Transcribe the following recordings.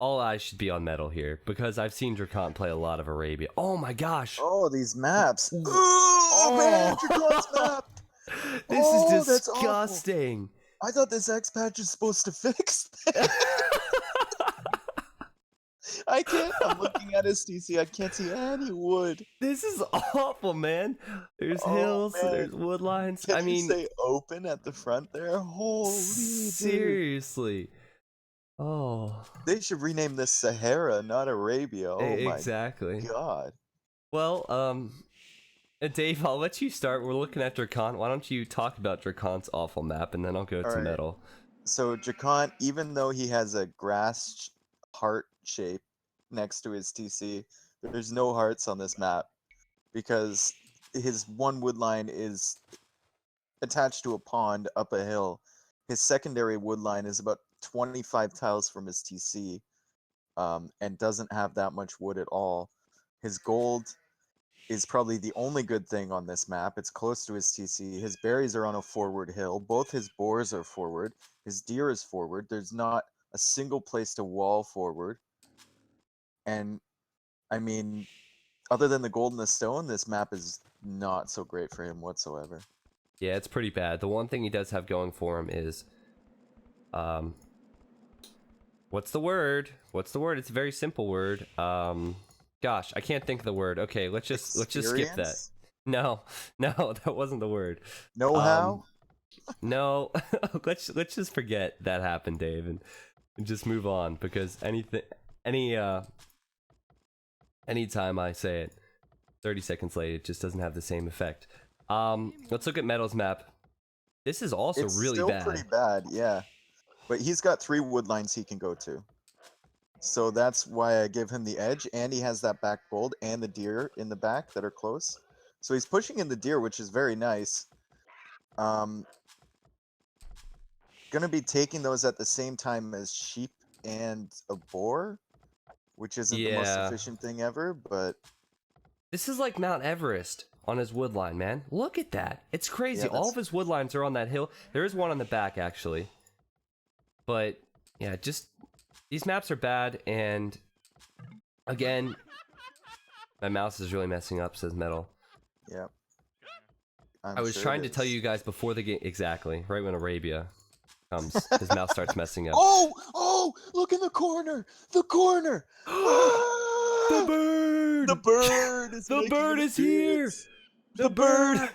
all eyes should be on Metal here because I've seen Dracont play a lot of Arabia. Oh my gosh! Oh, these maps. Ooh. Oh, man, Dracont's map. This Oh, is that's awful. disgusting. I thought this X patch is supposed to fix that. I can't. I'm looking at his TC. I can't see any wood. This is awful, man. There's Oh, hills, man. there's wood lines. Can I you mean, say open at the front there? Holy dude. seriously. Oh. They should rename this Sahara, not Arabia. Oh Exactly. my god. Well, Dave, I'll let you start. We're looking at Dracont. Why don't you talk about Dracont's awful map, and then I'll go to Alright. Metal. So Dracont, even though he has a grass heart shape next to his TC, there's no hearts on this map because his one wood line is attached to a pond up a hill. His secondary wood line is about 25 tiles from his TC, and doesn't have that much wood at all. His gold is probably the only good thing on this map. It's close to his TC. His berries are on a forward hill. Both his boars are forward. His deer is forward. There's not a single place to wall forward. And, I mean, other than the gold and the stone, this map is not so great for him whatsoever. Yeah, it's pretty bad. The one thing he does have going for him is, what's the word? What's the word? It's a very simple word. Gosh, I can't think of the word. Okay, let's just skip that. Experience? No, that wasn't the word. Know-how? No, let's just forget that happened, Dave, and just move on because anytime I say it, 30 seconds later, it just doesn't have the same effect. Let's look at Metal's map. This is also really bad. It's still pretty bad, yeah. But he's got 3 wood lines he can go to. So that's why I give him the edge, and he has that back gold and the deer in the back that are close. So he's pushing in the deer, which is very nice. Gonna be taking those at the same time as sheep and a boar, which isn't the most efficient thing ever, but... This is like Mount Everest on his wood line, man. Look at that. It's crazy. All of his wood lines are on that hill. There is one on the back, actually. But, yeah, just... These maps are bad, and... Again... My mouse is really messing up, says Metal. Yep. I was trying to tell you guys before the game... Exactly. Right when Arabia comes, his mouse starts messing up. Oh! Look in the corner! The corner! The bird! The bird is The bird is here! The bird!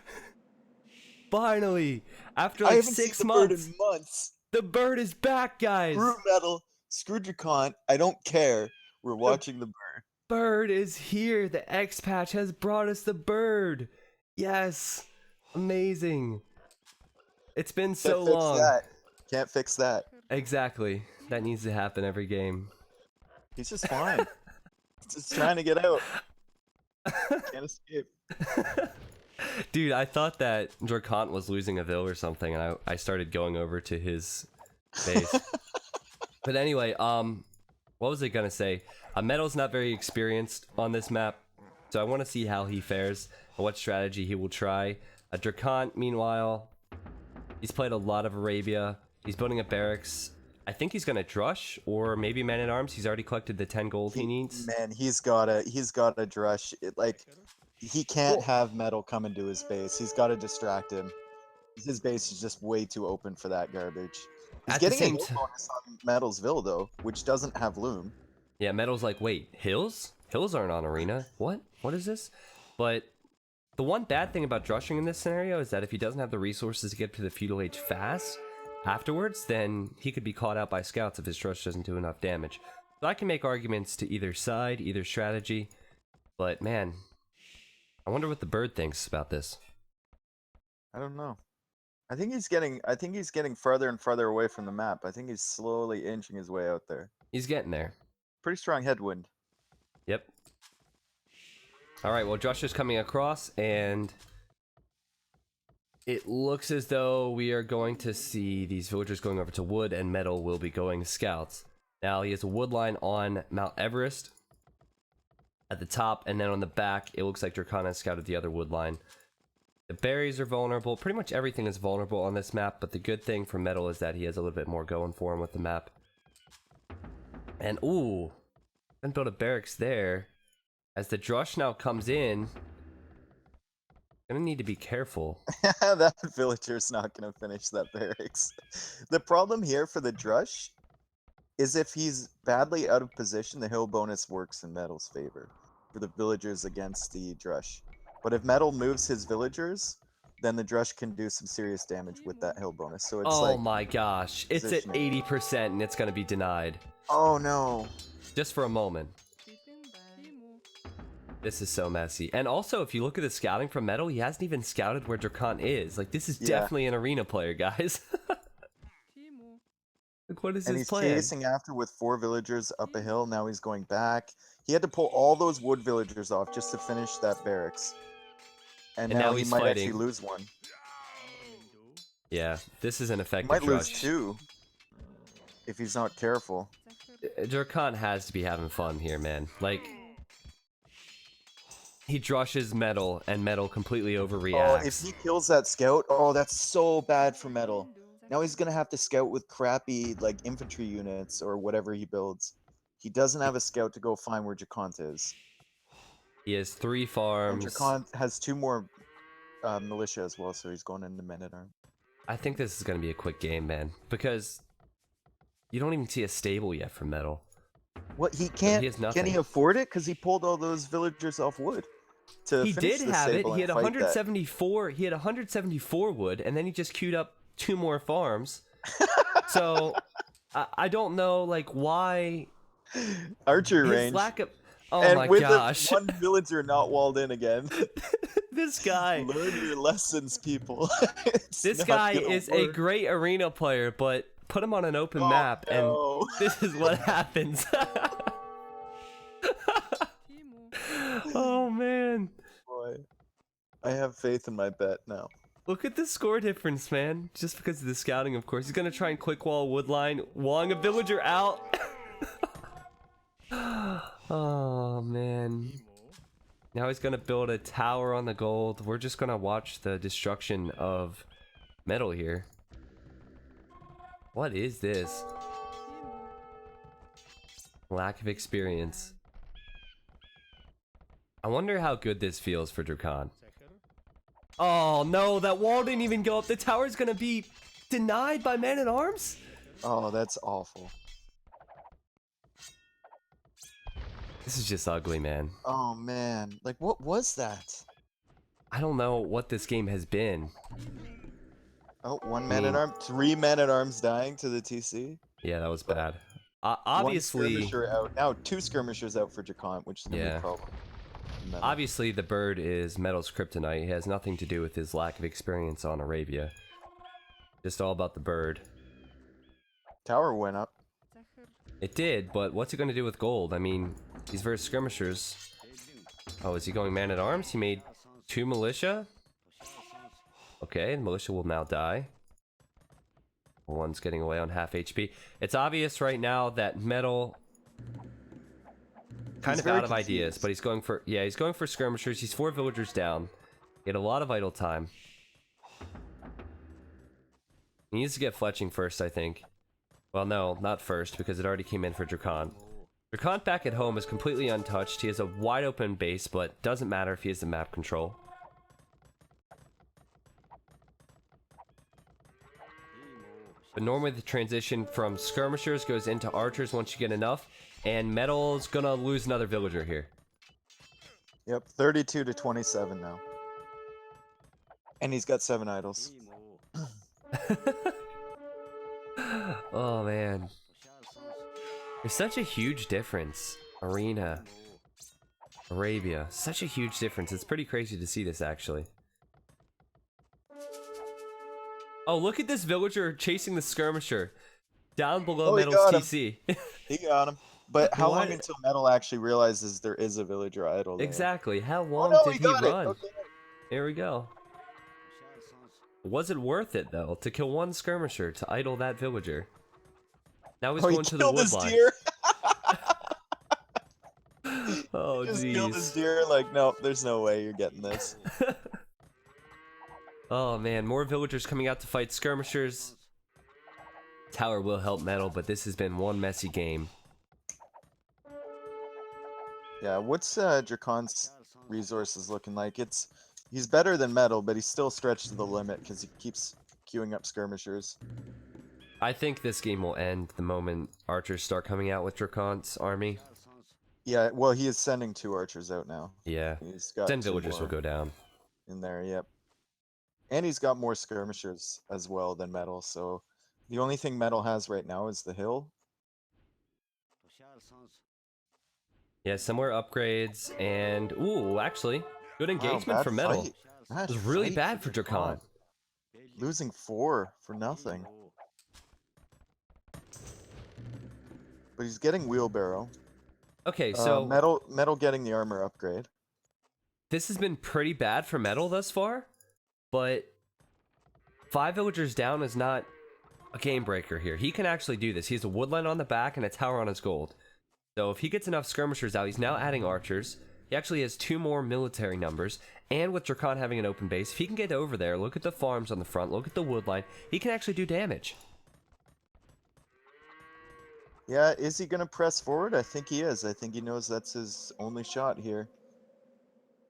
Finally! After like 6 months! Bird in months! The bird is back, guys! Screw Metal, screw Dracont, I don't care. We're watching the bird. Bird is here! The X patch has brought us the bird! Yes! Amazing! It's been so long. Can't fix that. Exactly. That needs to happen every game. He's just fine. He's just trying to get out. Can't escape. Dude, I thought that Dracont was losing a Vil or something, and I started going over to his base. But anyway, what was I gonna say? Metal's not very experienced on this map, so I want to see how he fares and what strategy he will try. Dracont, meanwhile, he's played a lot of Arabia. He's building a barracks. I think he's gonna drush or maybe man at arms. He's already collected the 10 gold he needs. Man, he's got a drush. He can't have Metal come into his base. He's got to distract him. His base is just way too open for that garbage. He's getting a hill bonus on Metal's Vil though, which doesn't have loom. Yeah, Metal's like, wait, hills? Hills aren't on arena. What? What is this? But the one bad thing about drushing in this scenario is that if he doesn't have the resources to get to the feudal age fast afterwards, then he could be caught out by scouts if his drush doesn't do enough damage. So I can make arguments to either side, either strategy, but man, I wonder what the bird thinks about this. I don't know. I think he's getting farther and farther away from the map. I think he's slowly inching his way out there. He's getting there. Pretty strong headwind. Yep. Alright, well, Drush is coming across, and it looks as though we are going to see these villagers going over to wood, and Metal will be going scouts. Now, he has a wood line on Mount Everest at the top, and then on the back, it looks like Dracont has scouted the other wood line. The berries are vulnerable. Pretty much everything is vulnerable on this map, but the good thing for Metal is that he has a little bit more going for him with the map. And ooh, then build a barracks there. As the Drush now comes in, gonna need to be careful. That villager's not gonna finish that barracks. The problem here for the Drush is if he's badly out of position, the hill bonus works in Metal's favor for the villagers against the Drush. But if Metal moves his villagers, then the Drush can do some serious damage with that hill bonus. So it's Oh like, my gosh, it's at positioning. 80% and it's gonna be denied. Oh no. Just for a moment. This is so messy. And also, if you look at the scouting from Metal, he hasn't even scouted where Dracont is. Like, this is definitely an arena player, guys. Like, what is And his he's plan? chasing after with 4 villagers up a hill. Now he's going back. He had to pull all those wood villagers off just to finish that barracks. And now he he's might fighting. actually lose one. Yeah, this is an He effective might lose Drush. 2 if he's not careful. Dracont has to be having fun here, man. Like, he drushes Metal, and Metal completely overreacts. Oh, if he kills that scout, oh, that's so bad for Metal. Now he's gonna have to scout with crappy, like, infantry units or whatever he builds. He doesn't have a scout to go find where Dracont is. He has 3 And farms. Dracont has 2 more militia as well, so he's going into Men-at-Arms. I think this is going to be a quick game, man. Because you don't even see a stable yet from Metal. What, he can't, He has can nothing. he afford it? Because he pulled all those villagers off wood. He did have it. He had 174. He had 174 wood, and then he just queued up 2 more farms. So I don't know, like, why Archer his range. lack of. Oh And my with gosh! one villager not walled in again. This guy. Learn your lessons, people. This guy is a great arena player, but put him on an open map, no. and this is what happens. Oh man. Boy, I have faith in my bet now. Look at the score difference, man. Just because of the scouting, of course. He's gonna try and quick wall Woodline, walling a villager out. Oh man. Now he's gonna build a tower on the gold. We're just gonna watch the destruction of Metal here. What is this? Lack of experience. I wonder how good this feels for Dracont. Oh no, that wall didn't even go up. The tower's gonna be denied by Men-at-Arms? Oh, that's awful. This is just ugly, man. Oh man, like what was that? I don't know what this game has been. Oh, 1 Man-at-Arms, 3 Men-at-Arms dying to the TC. Yeah, that was bad. One Obviously, skirmisher out. Now 2 skirmishers out for Dracont, which is gonna be a problem. Metal. obviously the bird is Metal's kryptonite. It has nothing to do with his lack of experience on Arabia. Just all about the bird. Tower went up. It did, but what's it going to do with gold? I mean, these versus skirmishers. Oh, is he going Man-at-Arms? He made 2 militia? Okay, the militia will now die. One's getting away on half HP. It's obvious right now that Metal kind He's of very out of ideas, confused. but he's going for, yeah, he's going for skirmishers. He's 4 villagers down. He had a lot of idle time. He needs to get fletching first, I think. Well, no, not first, because it already came in for Dracont. Dracont back at home is completely untouched. He has a wide open base, but doesn't matter if he has the map control. But normally the transition from skirmishers goes into archers once you get enough, and Metal's gonna lose another villager here. Yep, 32 to 27 now. And he's got 7 idols. Oh man. There's such a huge difference. Arena. Arabia. Such a huge difference. It's pretty crazy to see this actually. Oh, look at this villager chasing the skirmisher. Down below Oh, he Metal's got him. TC. He got him. But how Why- long until Metal actually realizes there is a villager idol there? Exactly. How Oh long no, did he he got it! run? Okay. There we go. Was it worth it though to kill 1 skirmisher to idle that villager? Now he's Oh, he going to the killed wood his line. deer! Oh Just killed his jeez. deer, like, no, there's no way you're getting this. Oh man, more villagers coming out to fight skirmishers. Tower will help Metal, but this has been one messy game. Yeah, what's Dracon's resources looking like? He's better than Metal, but he's still stretched to the limit because he keeps queuing up skirmishers. I think this game will end the moment archers start coming out with Dracont's army. Yeah, well, he is sending 2 archers out now. Yeah. He's got 10 2 villagers will more go down. in there. Yep, and he's got more skirmishers as well than Metal. So the only thing Metal has right now is the hill. Yeah, some more upgrades, and ooh, actually, good Wow, engagement bad for Metal. fight. It Bad was really fight bad for Dracont. Losing 4 for nothing. But he's getting wheelbarrow. Okay, so Metal getting the armor upgrade. this has been pretty bad for Metal thus far, but 5 villagers down is not a game breaker here. He can actually do this. He has a woodland on the back and a tower on his gold. So if he gets enough skirmishers out, he's now adding archers. He actually has 2 more military numbers, and with Dracont having an open base, if he can get over there, look at the farms on the front, look at the woodline, he can actually do damage. Yeah, is he going to press forward? I think he is. I think he knows that's his only shot here.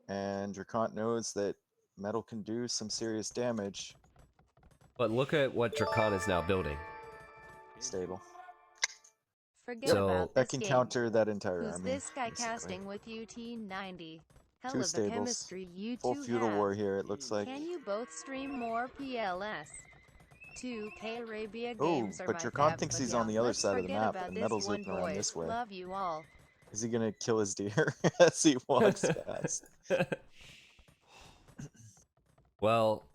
And Dracont knows that Metal can do some serious damage. But look at what Dracont is now building. Stable. Forget So- about That this can game. counter that entire Who's army. this guy basically. casting with UT90? Hell 2 of a stables. chemistry you Full two feudal have. war here, it looks like. Can you both stream more PLS? 2K Arabia Oh, games are but my Dracont fab, thinks but he's yeah, on the other let's side of the forget map, about and this Metal's one, looping around boys. this way. Love you all. Is he going to kill his deer as he walks past? Well,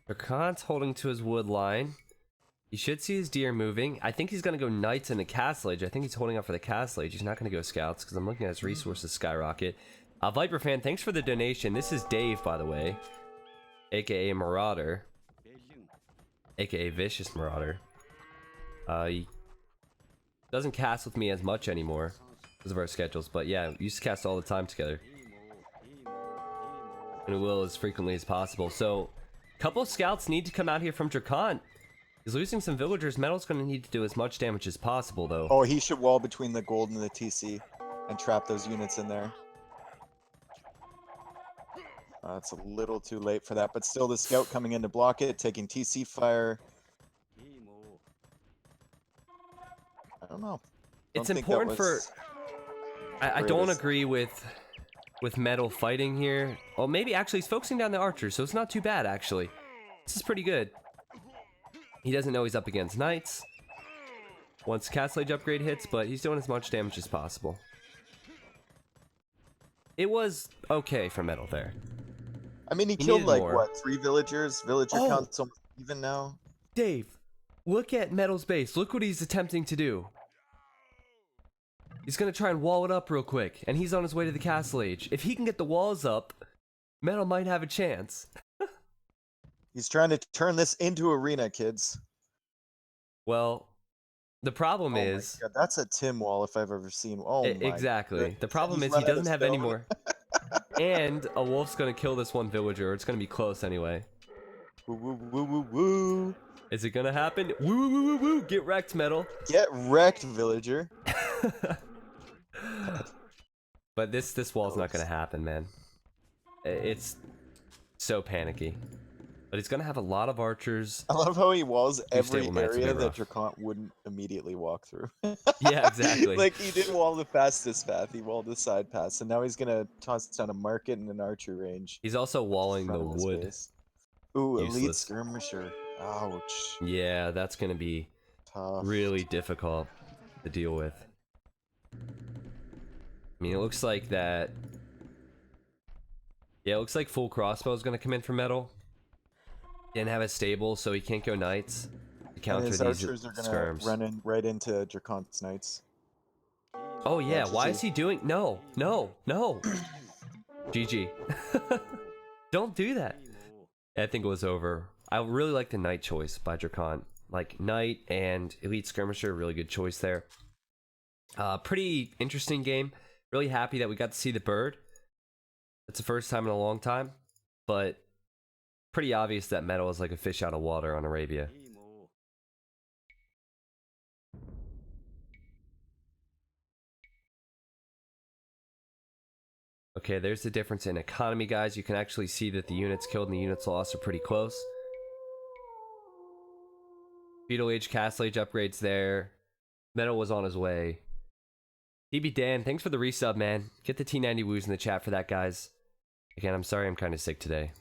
Dracont's holding to his wood line. You should see his deer moving. I think he's going to go knights into castle age. I think he's holding up for the castle age. He's not going to go scouts because I'm looking at his resources skyrocket. Viper fan, thanks for the donation. This is Dave, by the way, aka Marauder, aka Vicious Marauder. He doesn't cast with me as much anymore because of our schedules, but yeah, we used to cast all the time together. And we will as frequently as possible. So, a couple of scouts need to come out here from Dracont. He's losing some villagers. Metal's going to need to do as much damage as possible, though. Oh, he should wall between the gold and the TC and trap those units in there. It's a little too late for that, but still the scout coming in to block it, taking TC fire. I don't know. It's Don't think that important for... was I don't greatest. agree with Metal fighting here. Well, maybe actually he's focusing down the archers, so it's not too bad, actually. This is pretty good. He doesn't know he's up against knights once Castle Age upgrade hits, but he's doing as much damage as possible. It was okay for Metal there. I mean, he He killed needed like more. what, 3 villagers? Villager Oh. count's almost even now. Dave, look at Metal's base. Look what he's attempting to do. He's gonna try and wall it up real quick, and he's on his way to the Castle Age. If he can get the walls up, Metal might have a chance. He's trying to turn this into arena, kids. Well, the problem Oh my is... God, that's a Tim wall if I've ever seen. Oh my exactly. goodness. The problem He's is he run out of doesn't have any stone. more. And a wolf's gonna kill this one villager, or it's gonna be close anyway. Woo, woo, woo, woo, woo. Is it gonna happen? Woo, woo, woo, woo, woo. Get wrecked, Metal. Get wrecked, villager. But this wall's not gonna happen, man. It's so panicky. But he's gonna have a lot of archers. I love how he walls every stable knights would be area that rough. Dracont wouldn't immediately walk through. Yeah, exactly. Like, he didn't wall the fastest path, he walled the side paths, and now he's gonna toss down a market and an archer range. He's also walling the front of his wood. base. Ooh, elite Useless. skirmisher. Ouch. Yeah, that's gonna be Tough. really difficult to deal with. I mean, it looks like that... Yeah, it looks like full crossbow is gonna come in for Metal. Didn't have a stable, so he can't go knights to And counter his these archers are gonna skirms. run in right into Dracont's knights. Oh yeah, why GG. is he doing... No, no, no. GG. Don't do that. I think it was over. I really like the knight choice by Dracont. Like, knight and elite skirmisher, really good choice there. Pretty interesting game. Really happy that we got to see the bird. It's the first time in a long time, but pretty obvious that Metal is like a fish out of water on Arabia. Okay, there's the difference in economy, guys. You can actually see that the units killed and the units lost are pretty close. Feudal Age, Castle Age upgrades there. Metal was on his way. DB Dan, thanks for the resub, man. Get the T90 woos in the chat for that, guys. Again, I'm sorry I'm kind of sick today.